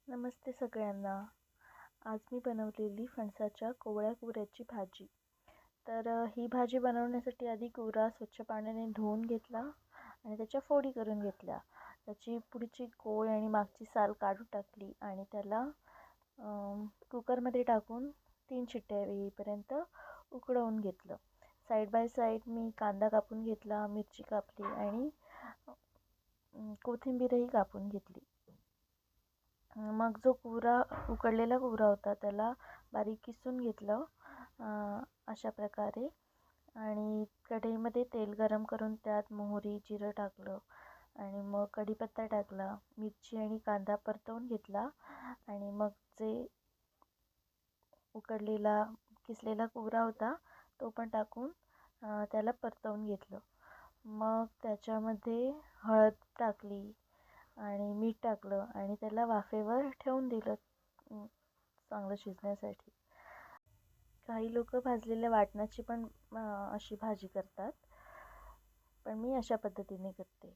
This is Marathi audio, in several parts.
नमस्ते सगळ्यांना. आज मी बनवलेली फणसाच्या कोवळ्या कुवऱ्याची भाजी. ही भाजी बनवण्यासाठी आधी कुवरा स्वच्छ पाण्याने धुवून घेतला आणि त्याच्या फोडी करून घेतल्या. त्याची पुढची कोय आणि मागची साल काढून टाकली आणि त्याला कुकरमध्ये टाकून 3 शिट्ट्या येईपर्यंत उकळवून घेतलं. साईड बाय साईड मी कांदा कापून घेतला, मिरची कापली आणि कोथिंबीरही कापून घेतली. मग जो उकडलेला कुवरा होता त्याला बारीक किसून घेतलं अशा प्रकारे. आणि कढईमध्ये तेल गरम करून त्यात मोहरी जिरं टाकलं आणि मग कढीपत्ता टाकला, मिरची आणि कांदा परतवून घेतला आणि मग जे उकडलेला किसलेला कुवरा होता तो पण टाकून त्याला परतवून घेतलं. मग त्याच्यामध्ये हळद टाकली आणि मीठ टाकलं आणि त्याला वाफेवर ठेवून दिलं चांगलं शिजण्यासाठी. काही लोक भाजलेल्या वाटणाची पण अशी भाजी करतात, पण मी अशा पद्धतीने करते.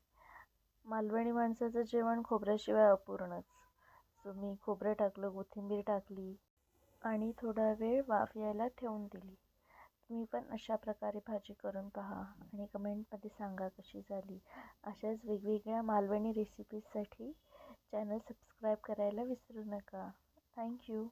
मालवणी माणसाचं जेवण खोबऱ्याशिवाय अपूर्णच. सो मी खोबरं टाकलं, कोथिंबीर टाकली आणि थोडा वेळ वाफ यायला ठेवून दिली. तुम्ही पण अशा प्रकारे भाजी करून पहा आणि कमेंटमध्ये सांगा कशी झाली. अशाच वेगवेगळ्या मालवणी रेसिपीजसाठी चॅनल सबस्क्राईब करायला विसरू नका. थँक्यू.